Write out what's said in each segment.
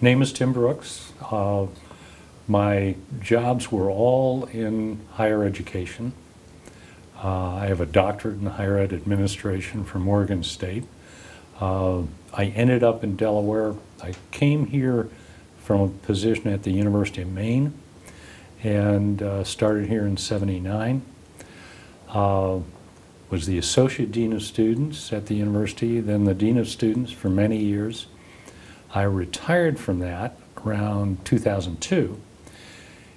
Name is Tim Brooks. My jobs were all in higher education. I have a doctorate in higher ed administration from Oregon State. I ended up in Delaware. I came here from a position at the University of Maine and started here in '79. Was the Associate Dean of Students at the university, then the Dean of Students for many years. I retired from that around 2002,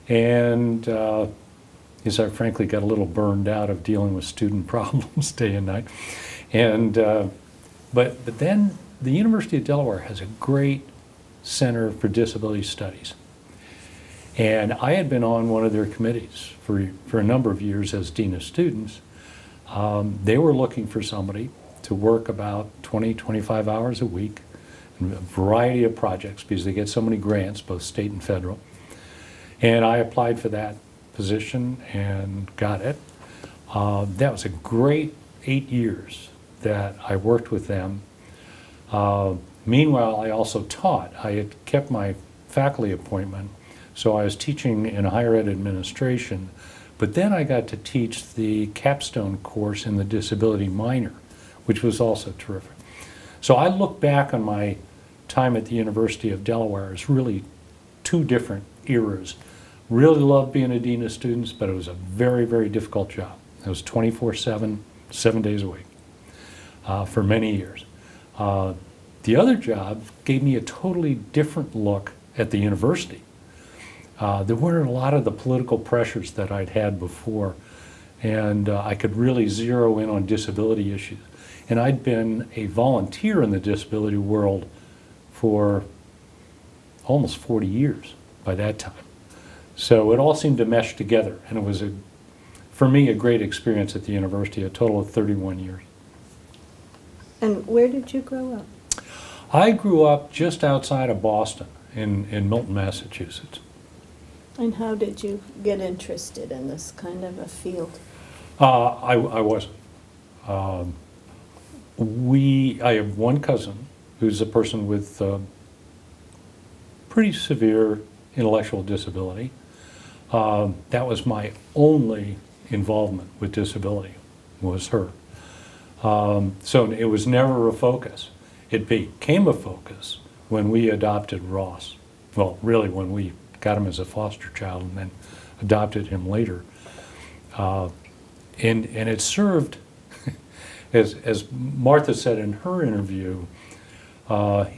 and because I frankly got a little burned out of dealing with student problems day and night. And but then the University of Delaware has a great Center for Disability Studies. And I had been on one of their committees for a number of years as Dean of Students. They were looking for somebody to work about 20, 25 hours a week in a variety of projects because they get so many grants, both state and federal. And I applied for that position and got it. That was a great 8 years that I worked with them. Meanwhile, I also taught. I had kept my faculty appointment, so I was teaching in higher ed administration, but then I got to teach the capstone course in the disability minor, which was also terrific. So I look back on my time at the University of Delaware as really two different eras. Really loved being a dean of students, but it was a very, very difficult job. It was 24/7, 7 days a week for many years. The other job gave me a totally different look at the university. There weren't a lot of the political pressures that I'd had before, and I could really zero in on disability issues. And I'd been a volunteer in the disability world for almost 40 years by that time. So it all seemed to mesh together, and it was, for me, a great experience at the university, a total of 31 years. And where did you grow up? I grew up just outside of Boston in Milton, Massachusetts. And how did you get interested in this kind of a field? I wasn't. I have one cousin who's a person with pretty severe intellectual disability. That was my only involvement with disability, was her. So it was never a focus. It became a focus when we adopted Ross. Well, really when we got him as a foster child and then adopted him later. And it served, as Martha said in her interview,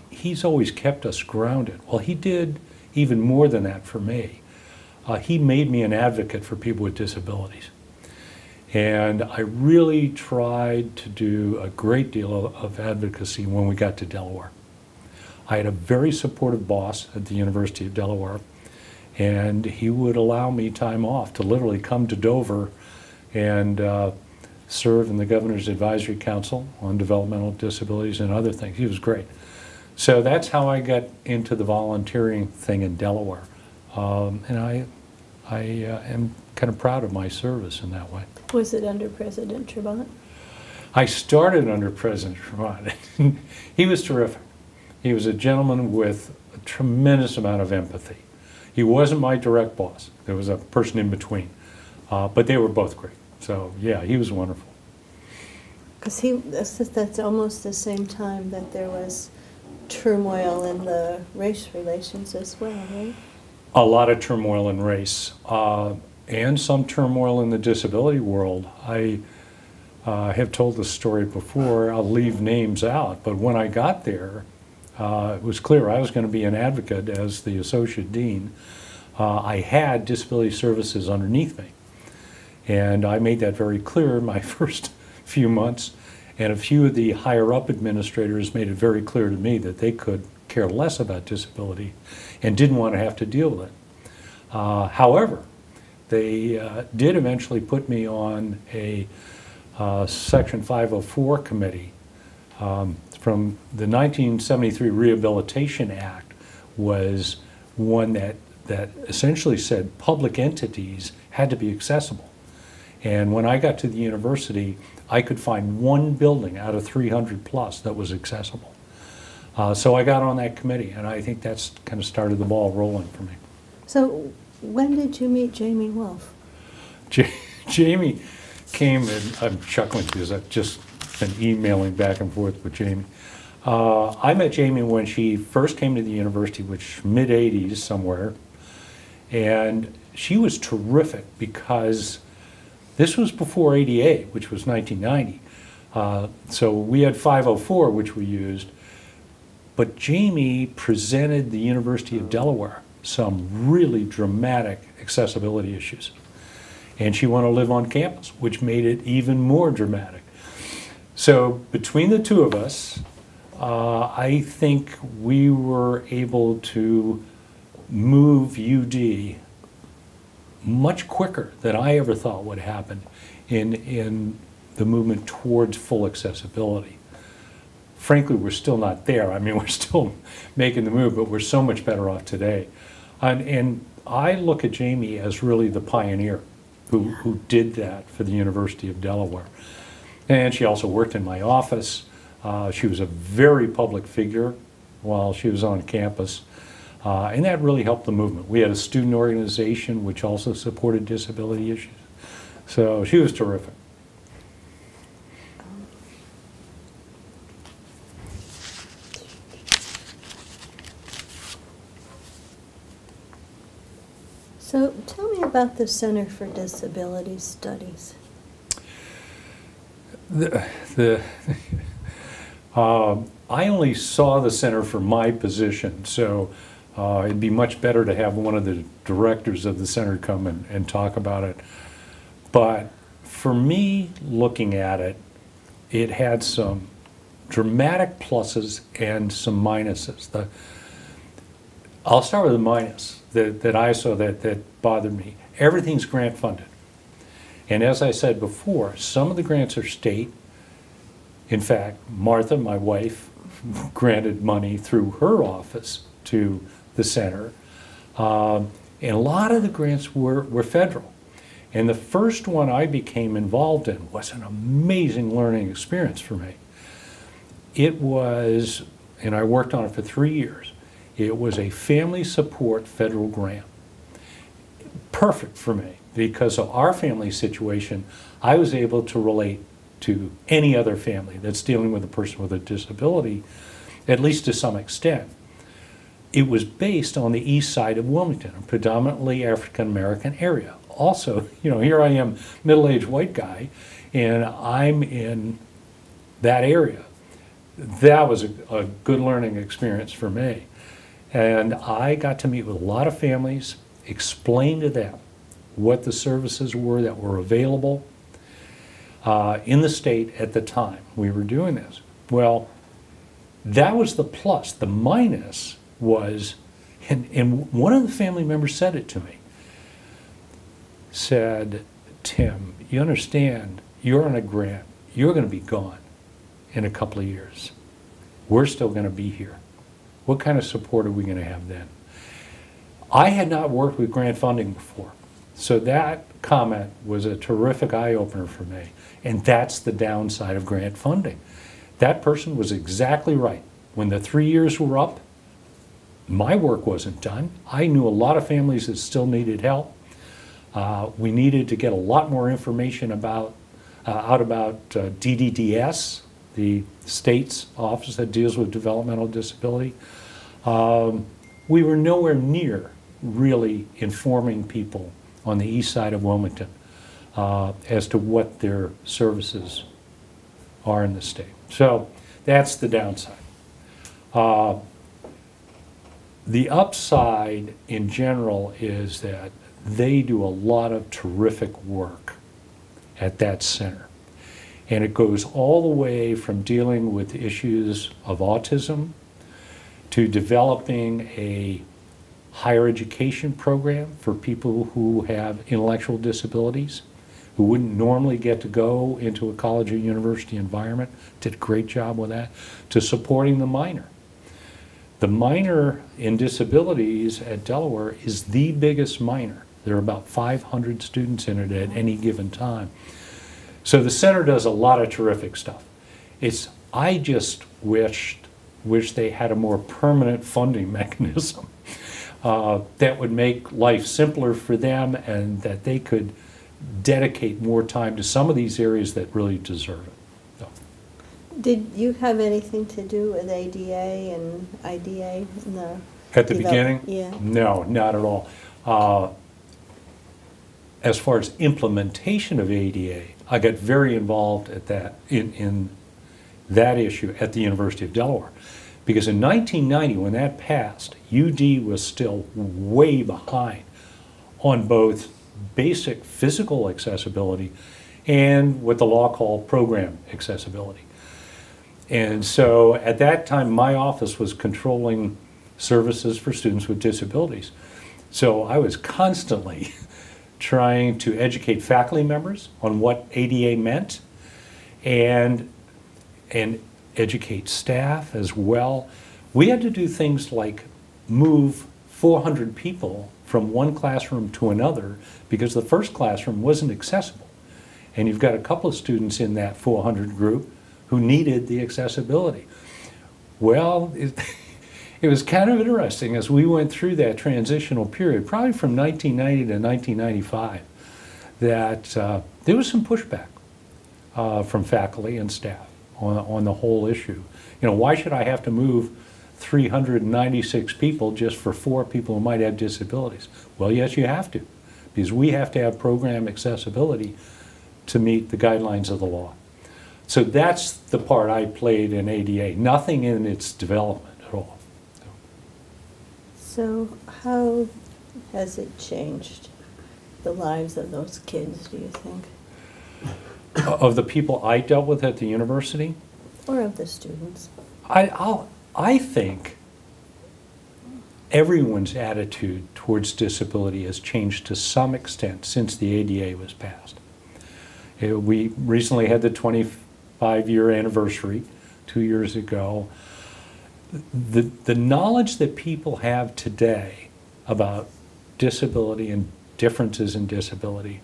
he's always kept us grounded. Well, he did even more than that for me. He made me an advocate for people with disabilities. And I really tried to do a great deal of advocacy when we got to Delaware. I had a very supportive boss at the University of Delaware, and he would allow me time off to literally come to Dover and serve in the Governor's Advisory Council on Developmental Disabilities and other things. He was great. So that's how I got into the volunteering thing in Delaware. And I am kind of proud of my service in that way. Was it under President Tremont? I started under President Tremont. He was terrific. He was a gentleman with a tremendous amount of empathy. He wasn't my direct boss. There was a person in between. But they were both great. So yeah, he was wonderful. Because that's almost the same time that there was turmoil in the race relations as well, right? A lot of turmoil in race, and some turmoil in the disability world. I have told this story before. I'll leave names out, but when I got there, it was clear I was going to be an advocate as the associate dean. I had disability services underneath me, and I made that very clear in my first few months, and a few of the higher up administrators made it very clear to me that they could care less about disability and didn't want to have to deal with it. However, they did eventually put me on a Section 504 committee. From the 1973 Rehabilitation Act was one that essentially said public entities had to be accessible. And when I got to the university, I could find one building out of 300 plus that was accessible. So I got on that committee, and I think that's kind of started the ball rolling for me. So when did you meet Jamie Wolf? Jamie came, and I'm chuckling because I've just been emailing back and forth with Jamie. I met Jamie when she first came to the university, which mid-'80s somewhere, and she was terrific because this was before ADA, which was 1990. So we had 504, which we used, but Jamie presented the University of Delaware some really dramatic accessibility issues. And she wanted to live on campus, which made it even more dramatic. So between the two of us, I think we were able to move UD much quicker than I ever thought would happen in the movement towards full accessibility. Frankly, we're still not there. I mean, we're still making the move, but we're so much better off today. And I look at Jamie as really the pioneer who did that for the University of Delaware. And she also worked in my office. She was a very public figure while she was on campus. And that really helped the movement. We had a student organization which also supported disability issues. So she was terrific. So tell me about the Center for Disability Studies. I only saw the center for my position, so it'd be much better to have one of the directors of the center come and talk about it. But for me, looking at it, it had some dramatic pluses and some minuses. I'll start with the minus that I saw that bothered me. Everything's grant funded. And as I said before, some of the grants are state. In fact, Martha, my wife, granted money through her office to the center. And a lot of the grants were federal. And the first one I became involved in was an amazing learning experience for me. It was, and I worked on it for 3 years, it was a family support federal grant. Perfect for me because of our family situation. I was able to relate to any other family that's dealing with a person with a disability, at least to some extent. It was based on the east side of Wilmington, a predominantly African-American area. Also, you know, here I am, middle-aged white guy, and I'm in that area. That was a good learning experience for me. And I got to meet with a lot of families, explain to them what the services were that were available in the state at the time we were doing this. Well, that was the plus. The minus was, and one of the family members said it to me, said, Tim, you understand, you're on a grant. You're going to be gone in a couple of years. We're still going to be here. What kind of support are we going to have then? I had not worked with grant funding before, so that comment was a terrific eye-opener for me, and that's the downside of grant funding. That person was exactly right. When the 3 years were up, my work wasn't done. I knew a lot of families that still needed help. We needed to get a lot more information out about DDDS, the state's office that deals with developmental disability. We were nowhere near really informing people on the east side of Wilmington as to what their services are in the state. So that's the downside. The upside in general is that they do a lot of terrific work at that center. And it goes all the way from dealing with issues of autism to developing a higher education program for people who have intellectual disabilities, who wouldn't normally get to go into a college or university environment. Did a great job with that. To supporting the minor. The minor in disabilities at Delaware is the biggest minor. There are about 500 students in it at any given time. So the center does a lot of terrific stuff. I just wished wish they had a more permanent funding mechanism that would make life simpler for them and that they could dedicate more time to some of these areas that really deserve it. So. Did you have anything to do with ADA and IDA in the At the beginning? Yeah. No, not at all. As far as implementation of ADA, I got very involved at that in that issue at the University of Delaware. Because in 1990, when that passed, UD was still way behind on both basic physical accessibility and what the law called program accessibility. And so at that time, my office was controlling services for students with disabilities. So I was constantly trying to educate faculty members on what ADA meant and educate staff as well. We had to do things like move 400 people from one classroom to another because the first classroom wasn't accessible. And you've got a couple of students in that 400 group who needed the accessibility. Well, it was kind of interesting as we went through that transitional period, probably from 1990 to 1995, that there was some pushback from faculty and staff on the whole issue. You know, why should I have to move 396 people just for 4 people who might have disabilities? Well, yes, you have to, because we have to have program accessibility to meet the guidelines of the law. So that's the part I played in ADA, nothing in its development at all. So how has it changed the lives of those kids, do you think? Of the people I dealt with at the university? Or of the students? I think everyone's attitude towards disability has changed to some extent since the ADA was passed. We recently had the 25-year anniversary 2 years ago. The knowledge that people have today about disability and differences in disability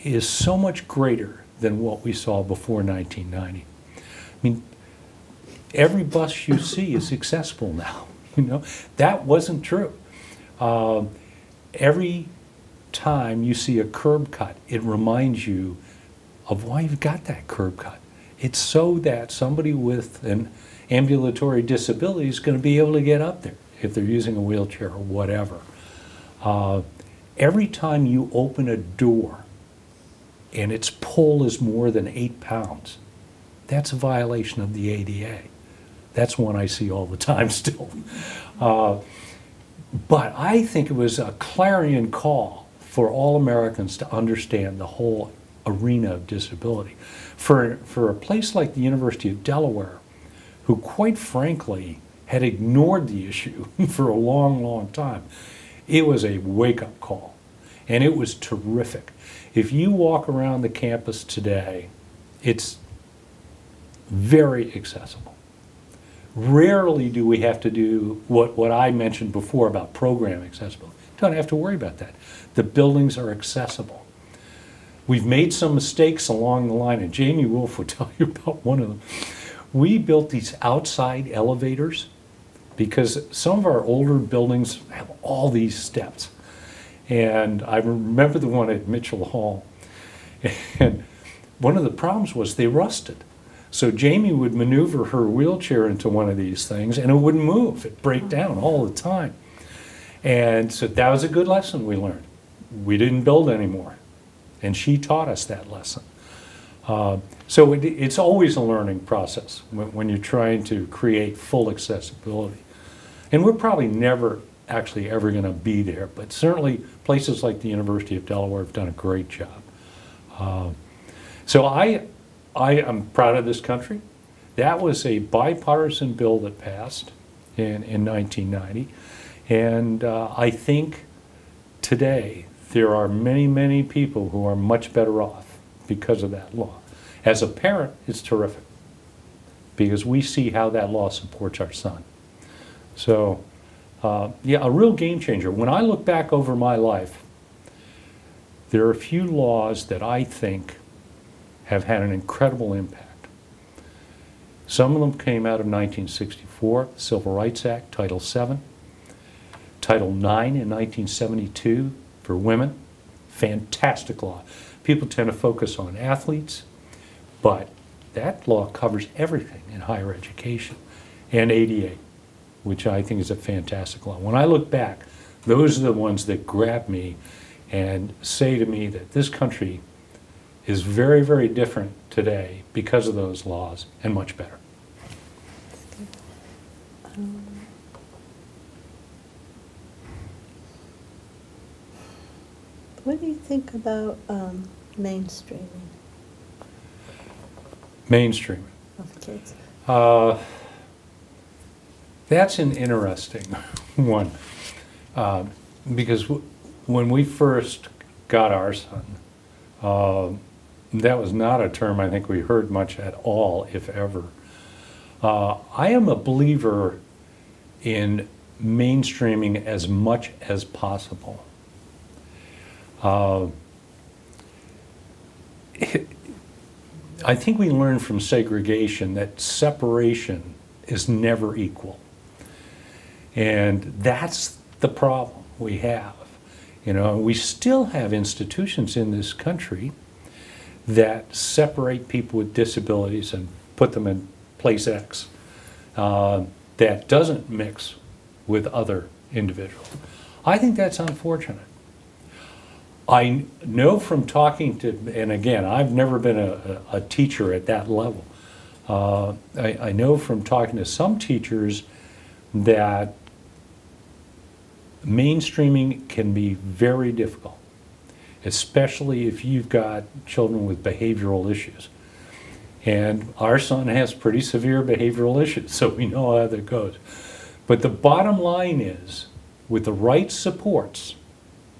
is so much greater than what we saw before 1990. I mean, every bus you see is accessible now. You know, that wasn't true. Every time you see a curb cut, it reminds you of why you've got that curb cut. It's so that somebody with an ambulatory disability is going to be able to get up there if they're using a wheelchair or whatever. Every time you open a door and its pull is more than 8 pounds, that's a violation of the ADA. That's one I see all the time still. But I think it was a clarion call for all Americans to understand the whole arena of disability. For a place like the University of Delaware, who quite frankly had ignored the issue for a long, long time, it was a wake-up call. And it was terrific. If you walk around the campus today, it's very accessible. Rarely do we have to do what I mentioned before about program accessibility. Don't have to worry about that. The buildings are accessible. We've made some mistakes along the line, and Jamie Wolf will tell you about one of them. We built these outside elevators because some of our older buildings have all these steps. And I remember the one at Mitchell Hall. And one of the problems was they rusted. So Jamie would maneuver her wheelchair into one of these things and it wouldn't move. It'd break down all the time. And so that was a good lesson we learned. We didn't build anymore. And she taught us that lesson. So it's always a learning process when you're trying to create full accessibility. And we're probably never actually ever going to be there, but certainly places like the University of Delaware have done a great job. So I am proud of this country. That was a bipartisan bill that passed in 1990. And I think today there are many, many people who are much better off because of that law. As a parent, it's terrific because we see how that law supports our son. So, yeah, a real game changer. When I look back over my life, there are a few laws that I think have had an incredible impact. Some of them came out of 1964, Civil Rights Act, Title VII, Title IX in 1972 for women. Fantastic law. People tend to focus on athletes, but that law covers everything in higher education. And ADA, which I think is a fantastic law. When I look back, those are the ones that grab me and say to me that this country is very, very different today because of those laws, and much better. What do you think about mainstreaming Mainstreaming. of kids? That's an interesting one. Because when we first got our son, that was not a term I think we heard much at all, if ever. I am a believer in mainstreaming as much as possible. I think we learned from segregation that separation is never equal. And that's the problem we have. You know, we still have institutions in this country that separate people with disabilities and put them in place X that doesn't mix with other individuals. I think that's unfortunate. I know from talking to, and again, I've never been a teacher at that level. I know from talking to some teachers that mainstreaming can be very difficult, especially if you've got children with behavioral issues. And our son has pretty severe behavioral issues, so we know how that goes. But the bottom line is, with the right supports,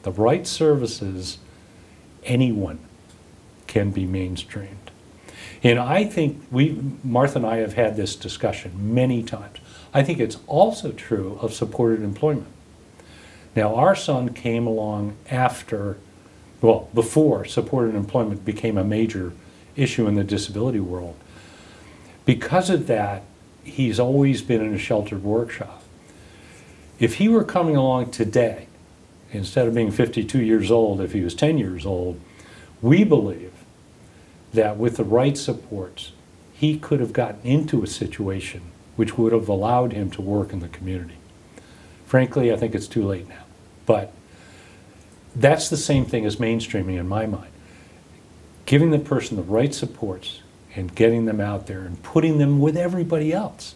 the right services, anyone can be mainstreamed. And I think Martha and I have had this discussion many times. I think it's also true of supported employment. Now, our son came along after, well, before supported employment became a major issue in the disability world. Because of that, he's always been in a sheltered workshop. If he were coming along today, instead of being 52 years old, if he was 10 years old, we believe that with the right supports, he could have gotten into a situation which would have allowed him to work in the community. Frankly, I think it's too late now. But that's the same thing as mainstreaming in my mind. Giving the person the right supports and getting them out there and putting them with everybody else.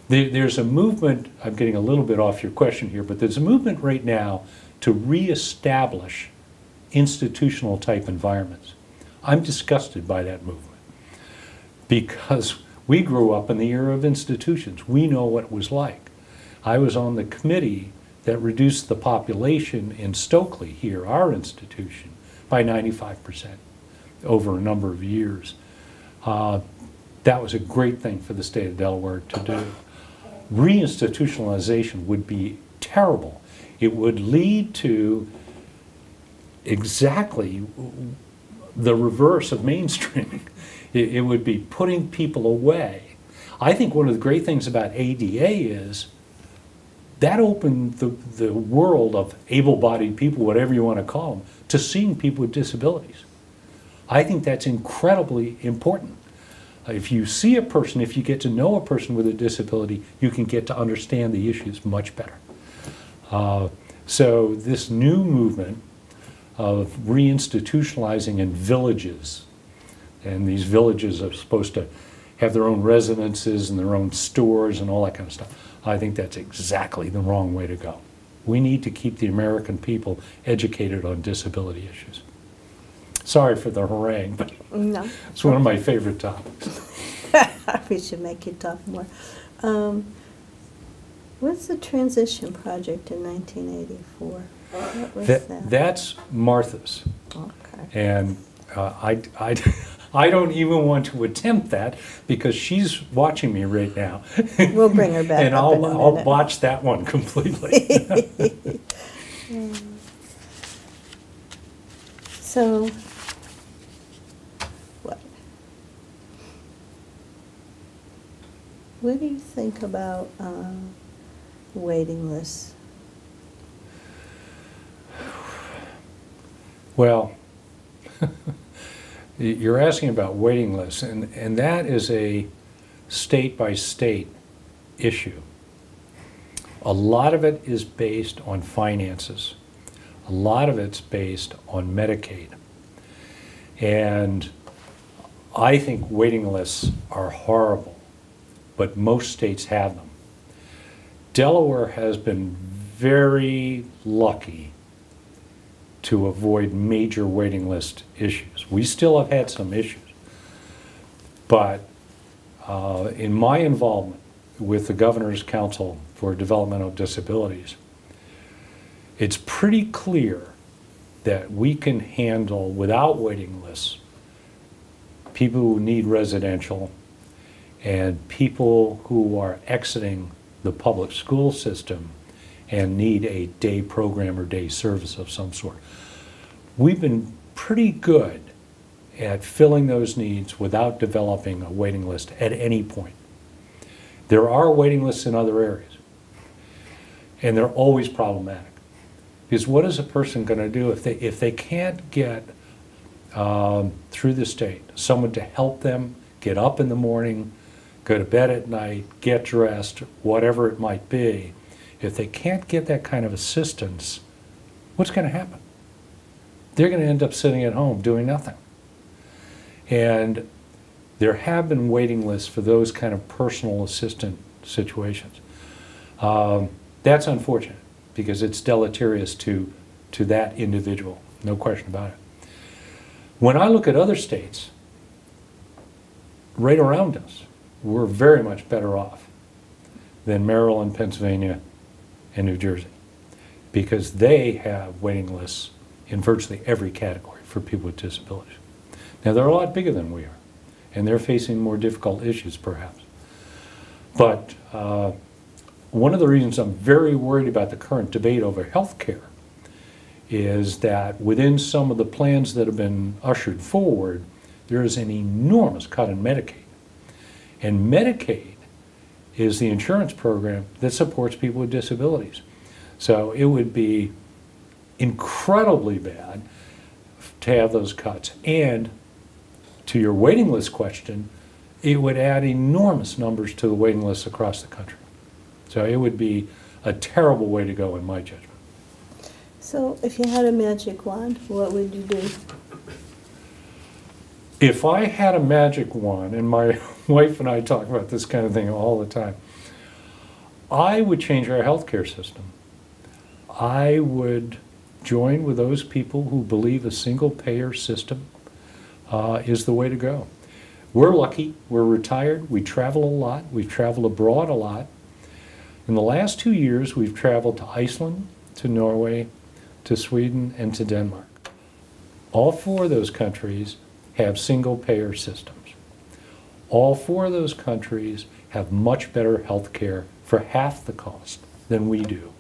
There's a movement, I'm getting a little bit off your question here, but there's a movement right now to reestablish institutional type environments. I'm disgusted by that movement because we grew up in the era of institutions. We know what it was like. I was on the committee that reduced the population in Stokely here, our institution, by 95% over a number of years. That was a great thing for the state of Delaware to do. Reinstitutionalization would be terrible. It would lead to exactly the reverse of mainstreaming. It would be putting people away. I think one of the great things about ADA is that opened the world of able-bodied people, whatever you want to call them, to seeing people with disabilities. I think that's incredibly important. If you see a person, if you get to know a person with a disability, you can get to understand the issues much better. So this new movement of reinstitutionalizing in villages, and these villages are supposed to have their own residences and their own stores and all that kind of stuff, I think that's exactly the wrong way to go. We need to keep the American people educated on disability issues. Sorry for the harangue, but no, it's one of my favorite topics. We should make you talk more. What's the transition project in 1984? What was that? That's Martha's. Okay. And I don't even want to attempt that because she's watching me right now. We'll bring her back. And I'll botch that one completely. So, what? What do you think about waiting lists? Well, you're asking about waiting lists, and that is a state-by-state issue. A lot of it is based on finances. A lot of it's based on Medicaid. And I think waiting lists are horrible, but most states have them. Delaware has been very lucky to avoid major waiting list issues. We still have had some issues, but in my involvement with the Governor's Council for Developmental Disabilities, it's pretty clear that we can handle, without waiting lists, people who need residential and people who are exiting the public school system and need a day program or day service of some sort. We've been pretty good at filling those needs without developing a waiting list at any point. There are waiting lists in other areas, and they're always problematic. Because what is a person going to do if they can't get through the state, someone to help them get up in the morning, go to bed at night, get dressed, whatever it might be? If they can't get that kind of assistance, what's going to happen? They're going to end up sitting at home doing nothing. And there have been waiting lists for those kind of personal assistant situations. That's unfortunate because it's deleterious to that individual, no question about it. When I look at other states right around us, we're very much better off than Maryland, Pennsylvania, and New Jersey, because they have waiting lists in virtually every category for people with disabilities. Now, they're a lot bigger than we are, and they're facing more difficult issues, perhaps. But one of the reasons I'm very worried about the current debate over health care is that within some of the plans that have been ushered forward, there is an enormous cut in Medicaid. And Medicaid is the insurance program that supports people with disabilities. So it would be incredibly bad to have those cuts. And to your waiting list question, it would add enormous numbers to the waiting lists across the country. So it would be a terrible way to go in my judgment. So if you had a magic wand, what would you do? If I had a magic wand, and my wife and I talk about this kind of thing all the time, I would change our healthcare system. I would join with those people who believe a single-payer system is the way to go. We're lucky. We're retired. We travel a lot. We've traveled abroad a lot. In the last 2 years, we've traveled to Iceland, to Norway, to Sweden, and to Denmark. All 4 of those countries have single-payer systems. All 4 of those countries have much better health care for half the cost than we do.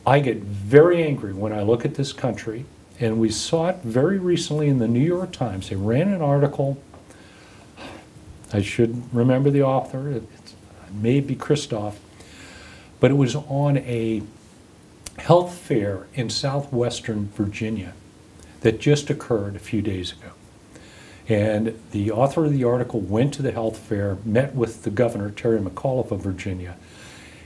I get very angry when I look at this country, and we saw it very recently in the New York Times. They ran an article, I should remember the author, it may be Christoph, but it was on a health fair in southwestern Virginia that just occurred a few days ago. And the author of the article went to the health fair, met with the governor, Terry McAuliffe of Virginia,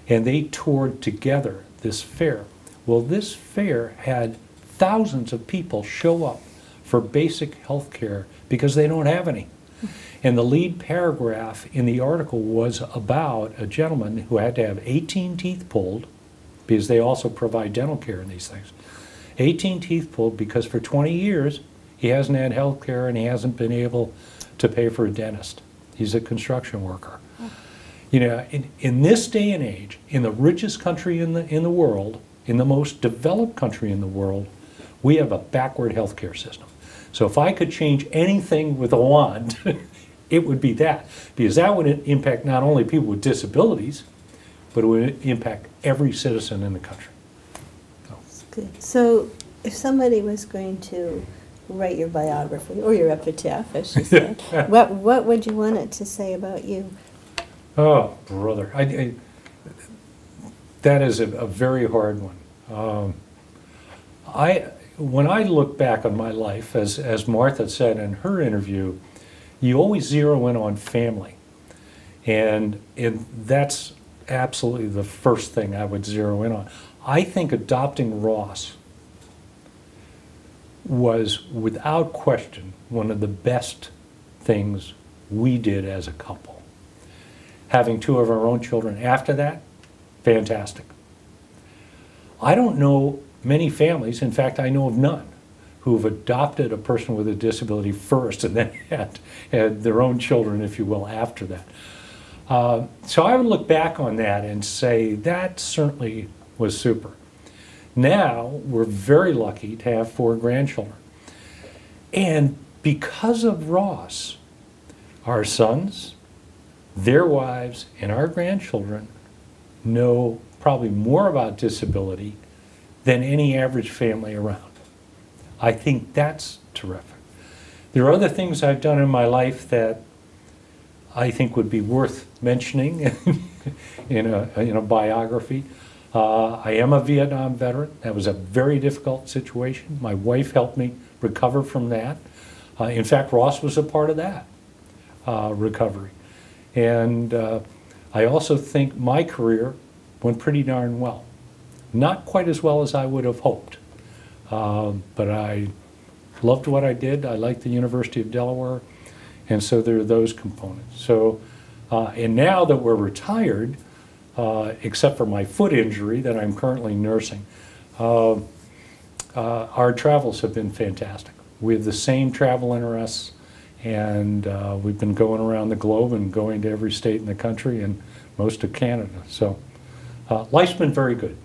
and they toured together this fair. Well, this fair had thousands of people show up for basic health care because they don't have any. And the lead paragraph in the article was about a gentleman who had to have 18 teeth pulled, because they also provide dental care in these things. 18 teeth pulled because for 20 years he hasn't had health care and he hasn't been able to pay for a dentist. He's a construction worker. You know, in this day and age, in the richest country in the world, in the most developed country in the world, we have a backward health care system. So if I could change anything with a wand, it would be that, because that would impact not only people with disabilities, but it would impact every citizen in the country. That's good. So if somebody was going to write your biography, or your epitaph, I should say, what would you want it to say about you? Oh, brother. That is a very hard one. When I look back on my life, as Martha said in her interview, you always zero in on family. And that's absolutely the first thing I would zero in on. I think adopting Ross was, without question, one of the best things we did as a couple. Having two of our own children after that, fantastic. I don't know many families, in fact, I know of none, who have adopted a person with a disability first and then had their own children, if you will, after that. So I would look back on that and say that certainly was super. Now we're very lucky to have 4 grandchildren. And because of Ross, our sons, their wives, and our grandchildren know probably more about disability than any average family around. I think that's terrific. There are other things I've done in my life that I think would be worth mentioning in a biography. I am a Vietnam veteran. That was a very difficult situation. My wife helped me recover from that. In fact, Ross was a part of that recovery. And I also think my career went pretty darn well. Not quite as well as I would have hoped, but I loved what I did. I liked the University of Delaware, and so there are those components. So, and now that we're retired, except for my foot injury that I'm currently nursing, our travels have been fantastic. We have the same travel interests, and we've been going around the globe and going to every state in the country and most of Canada. So life's been very good.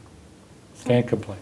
Can't complain.